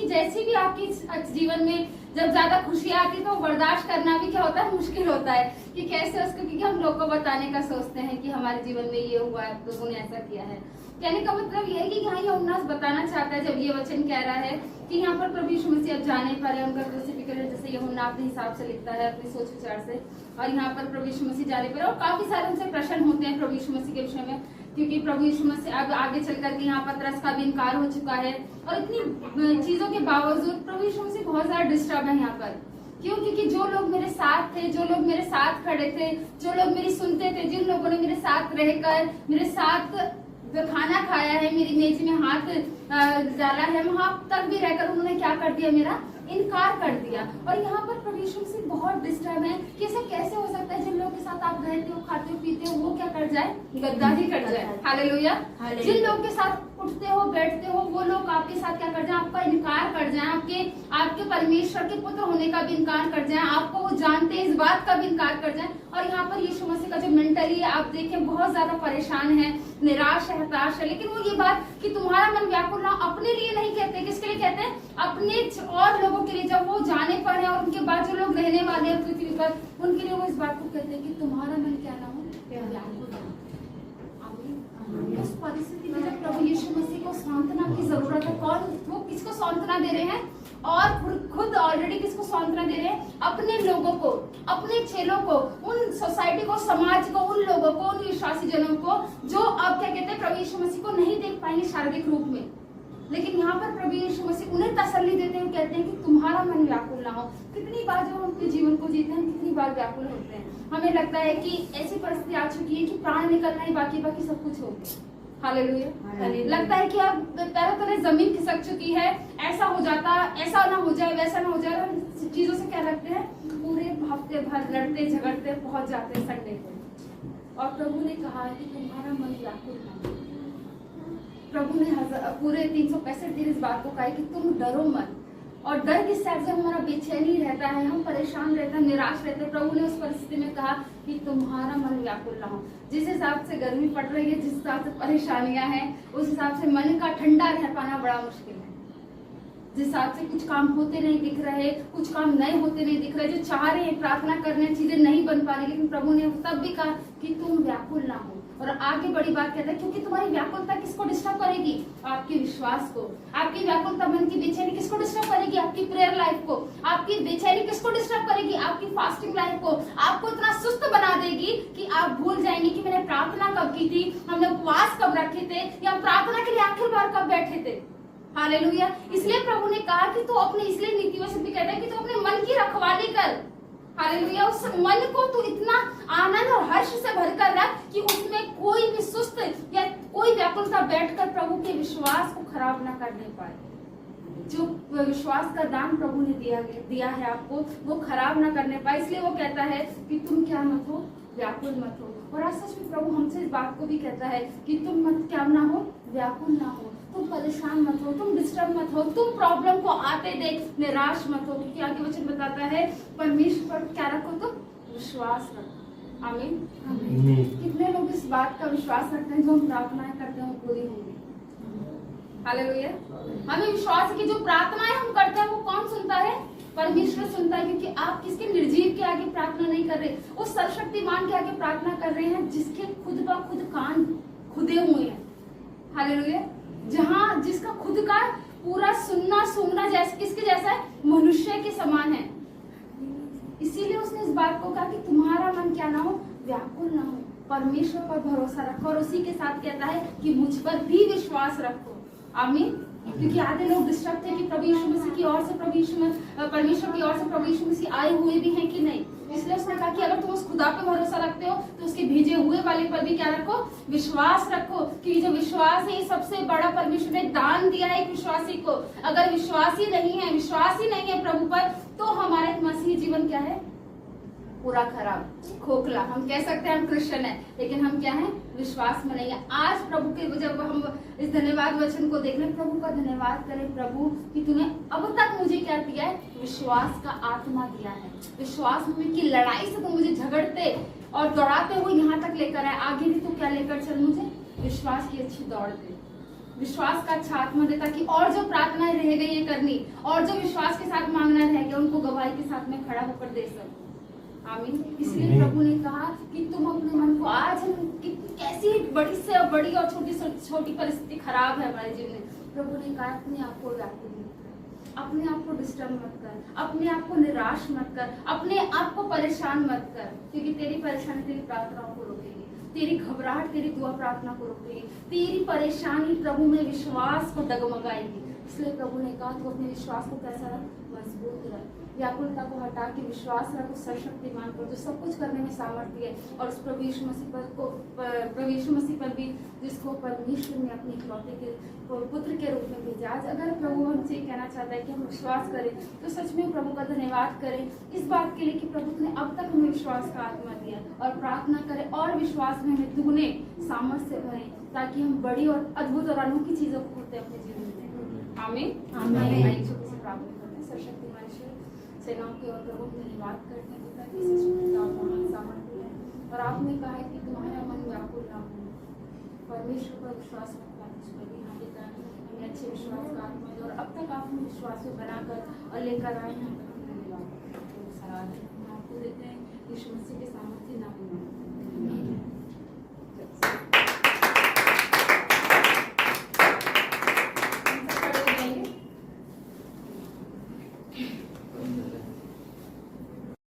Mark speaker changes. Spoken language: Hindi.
Speaker 1: क्योंकि जैसी भी आपकी जीवन में जब ज्यादा खुशियां आती है तो बर्दाश्त करना भी क्या होता है, मुश्किल होता है कि कैसे उसको, क्योंकि हम लोग को बताने का सोचते हैं कि हमारे जीवन में ये हुआ है, लोगों ने ऐसा किया है। कहने का मतलब ये है कि यहाँ यूहन्ना बताना चाहता है जब ये वचन कह रहा है कि यहाँ पर प्रभु यीशु मसीह अब जाने पर है, उनका क्रूसिफिक्स जैसे यूहन्ना अपने हिसाब से लिखता है, अपनी सोच विचार से, और यहाँ पर प्रभु यीशु मसीह जाने पर, और काफी सारे उनसे प्रश्न होते हैं प्रभु यीशु मसीह के विषय में, क्योंकि प्रभु यीशु मसीह अब आगे चल करके यहाँ पतरस का भी इनकार हो चुका है, और इतनी चीजों के बावजूद प्रभु यीशु मसीह बहुत ज्यादा डिस्टर्ब है यहाँ पर। क्यों? क्योंकि जो लोग मेरे साथ थे, जो लोग मेरे साथ खड़े थे, जो लोग मेरी सुनते थे, जिन लोगों ने मेरे साथ रहकर मेरे साथ खाना खाया है, मेरी मेज में हाथ डाला है, वहां तक भी रहकर उन्होंने क्या कर दिया, मेरा इनकार कर दिया। और यहाँ पर प्रभु यीशु मसीह बहुत डिस्टर्ब है कि ऐसा कैसे हो सकता है जिन लोगों के साथ आप रहते हो, खाते हो, पीते हो, वो क्या कर जाए, गद्दारी कर जाए। हालेलुया। जिन लोगों के साथ उठते हो, बैठते हो, वो लोग आपके साथ क्या कर जाए, आपका इनकार कर जाए, आपके परमेश्वर के पुत्र होने का भी इनकार कर जाए, आपको वो जानते इस बात का भी इनकार कर जाए। और यहाँ पर यीशु मसीह का जो मेंटली आप देखें बहुत ज्यादा परेशान है, निराश है, हताश है, लेकिन वो ये बात कि तुम्हारा मन व्याकुल ना, अपने लिए नहीं कहते, किसके लिए कहते हैं, अपने और लोगों के लिए। जब वो जाने पर है और उनके बाद जो लोग रहने वाले हैं पृथ्वी पर, उनके लिए वो इस बात को कहते हैं कि तुम्हारा मन क्या ना हो, व्याकुल ना हो। उस परिस्थिति में जब प्रभु यीशु मसीह को सांत्वना की जरूरत है, कौन वो किसको सांत्वना दे रहे हैं, और खुद ऑलरेडी किसको सांत्वना दे रहे हैं, अपने लोगों को, अपने चेलों को, उन सोसाइटी को, समाज को, उन लोगों को, उन विश्वासी जनों को जो अब क्या कहते हैं प्रभु यीशु मसीह को नहीं देख पाएंगे शारीरिक रूप में। लेकिन यहाँ पर प्रभु यीशु मसीह उन्हें तसल्ली देते हुए कहते हैं कि तुम्हारा मन व्याकुल ना हो। कितनी बार जब हम अपने जीवन को जीते हैं, कितनी बार व्याकुल होते हैं, हमें लगता है कि ऐसी परिस्थिति आ चुकी है कि प्राण निकलना ही बाकी सब कुछ हो गया। हालेलुया। लगता है कि अब पैरों तले जमीन खिसक चुकी है, ऐसा हो जाता, ऐसा ना हो जाए, वैसा ना हो जाए, हम चीजों से क्या लगते हैं, पूरे हफ्ते भर लड़ते झगड़ते पहुंच जाते हैं संडे को। और प्रभु ने कहा है कि तुम्हारा मन व्याकुल ना हो। प्रभु ने पूरे 365 दिन इस बात को कहा कि तुम डरो मत। और डर किस टाइप से हमारा बेचैनी रहता है, हम परेशान रहते हैं, निराश रहते हैं। प्रभु ने उस परिस्थिति में कहा कि तुम्हारा मन व्याकुल ना हो। जिस हिसाब से गर्मी पड़ रही है, जिस हिसाब से परेशानियां हैं, उस हिसाब से मन का ठंडा रह पाना बड़ा मुश्किल है। जिस हिसाब से कुछ काम होते नहीं दिख रहे, कुछ काम नए होते नहीं दिख रहे, जो चाह रहे हैं प्रार्थना करने, चीजें नहीं बन पा रही, लेकिन प्रभु ने तब भी कहा कि तुम व्याकुल ना हो। और आगे बड़ी बात कहता है, क्योंकि तुम्हारी व्याकुलता किसको डिस्टर्ब करेगी, आपके विश्वास को। आपकी व्याकुलता, मन की बेचैनी किसको डिस्टर्ब करेगी, आपकी प्रेयर लाइफ को। आपकी बेचैनी किसको डिस्टर्ब करेगी, आपकी फास्टिंग लाइफ को। आपको इतना सुस्त बना देगी कि आप भूल जाएंगे कि मैंने प्रार्थना कब की थी, हमने उपवास कब रखे थे, या प्रार्थना के लिए आखिर बार कब बैठे थे। हालेलुया। इसलिए प्रभु ने कहा कि तू अपने, इसलिए नीति वचन भी कहता है कि तू अपने मन की रखवाली कर। हालेलुया। उस मन को तू इतना आनंद और हर्ष से भरकर रख कि उसमें कोई भी सुस्त या कोई व्याकुलता बैठकर प्रभु के विश्वास को खराब ना करने पाए। जो विश्वास का दान प्रभु ने दिया है आपको, वो खराब ना करने पाए। इसलिए वो कहता है कि तुम क्या मत हो, व्याकुल मत हो। और आज सच में प्रभु हमसे इस बात को भी कहता है कि तुम मत क्या ना हो, व्याकुल ना हो, तुम परेशान मत हो, तुम डिस्टर्ब मत हो, तुम प्रॉब्लम को आते देख निराश मत हो। क्योंकि आगे वचन बताता है परमेश्वर पर क्या रखो, तुम विश्वास रखो। आमीन। कितने लोग इस बात का विश्वास रखते हैं जो हम प्रार्थनाएं करते हैं वो पूरी होंगी। हालेलुया। हमें विश्वास है कि जो प्रार्थनाएं हम करते हैं वो कौन सुनता है, परमेश्वर सुनता है। क्योंकि आप किसके निर्जीव के आगे प्रार्थना नहीं कर रहे, उस सर्वशक्तिमान के आगे प्रार्थना कर रहे हैं जिसके खुद ब खुद कान खुदे हुए हैं। हालेलुया। जहाँ जिसका खुद का पूरा सुनना सूंघना जैसे किसके जैसा है, मनुष्य के समान है। इसीलिए उसने इस बात को कहा कि तुम्हारा मन क्या ना हो, व्याकुल ना हो, परमेश्वर पर भरोसा रखो। और उसी के साथ कहता है कि मुझ पर भी विश्वास रखो। आमीन। क्योंकि आधे लोग डिस्टर्ब थे कि प्रभु यीशु मसीह की ओर से परमेश्वर की ओर से प्रभु यीशु मसीह आए हुए भी हैं कि नहीं। इसलिए उसने कहा कि अगर तुम उस खुदा पे भरोसा रखते हो तो उसके भेजे हुए वाले पर भी क्या रखो, विश्वास रखो। कि जो विश्वास है, सबसे बड़ा परमेश्वर ने दान दिया है एक विश्वासी को। अगर विश्वास ही नहीं है प्रभु पर, तो हमारे मसीह जीवन क्या है, पूरा खराब, खोखला। हम कह सकते हैं हम क्रिश्चियन है, लेकिन हम क्या है, विश्वास में नहीं है। आज प्रभु के जब हम इस धन्यवाद वचन को देख रहे, प्रभु का धन्यवाद करें प्रभु कि तूने अब तक मुझे क्या दिया है, विश्वास का आत्मा दिया है। विश्वास में की लड़ाई से तुम मुझे झगड़ते और दौड़ाते हुए यहाँ तक लेकर आए, आगे भी तू क्या लेकर चल, मुझे विश्वास की अच्छी दौड़ दे। विश्वास का अच्छा आत्मा दे, ताकि और जो प्रार्थनाएं रह गई है करनी और जो विश्वास के साथ मांगना रह गया उनको गवाही के साथ में खड़ा होकर दे सकूं। आमीन। इसलिए प्रभु ने कहा कि तुम अपने मन को, आज हम कैसी बड़ी से बड़ी और छोटी से छोटी परिस्थिति खराब है हमारे जीवन में, प्रभु ने कहा अपने आप को व्याकुल मत कर, अपने आप को डिस्टर्ब मत कर, अपने आप को निराश मत कर, अपने आप को परेशान मत कर, क्योंकि तेरी परेशानी तेरी प्रार्थनाओं को रोकेगी, तेरी घबराहट तेरी दुआ प्रार्थना को रोकेगी, तेरी परेशानी प्रभु में विश्वास को डगमगाएगी। इसलिए प्रभु ने कहा तू अपने विश्वास को कैसा रख, मजबूत रख, व्याकुलता को हटा के विश्वास रख उस सर्वशक्तिमान पर जो सब कुछ करने में सामर्थ्य है, और उस प्रभु यीशु मसीह पर भी जिसको परमेश्वर ने अपने इकलौते के पुत्र के रूप में भेजा। आज अगर प्रभु हमसे कहना चाहता है कि हम विश्वास करें, तो सच में प्रभु का धन्यवाद करें इस बात के लिए कि प्रभु ने अब तक हमें विश्वास का आत्मा दिया, और प्रार्थना करें और विश्वास में हमें दुगने सामर्थ्य भरें, ताकि हम बड़ी और अद्भुत और अनोखी चीजों को होते अपने जीवन में। आमीन। आमीन। छोटी सी प्रार्थना करते हैं। सर्वशक्तिमान ईश्वर, सेनाओं के और प्रभु धन्यवाद करते हैं पिता की सच्चिता और महान सामर्थ्य है, और आपने कहा है कि तुम्हारा मन व्याकुल ना हो, परमेश्वर पर विश्वास रखना ईश्वर भी यहाँ पिता हमें अच्छे विश्वास का आत्मा दे, और अब तक आपने विश्वास में बनाकर और लेकर आए हैं, हम धन्यवाद आपको देते हैं यीशु मसीह के सामर्थ्य नाम में।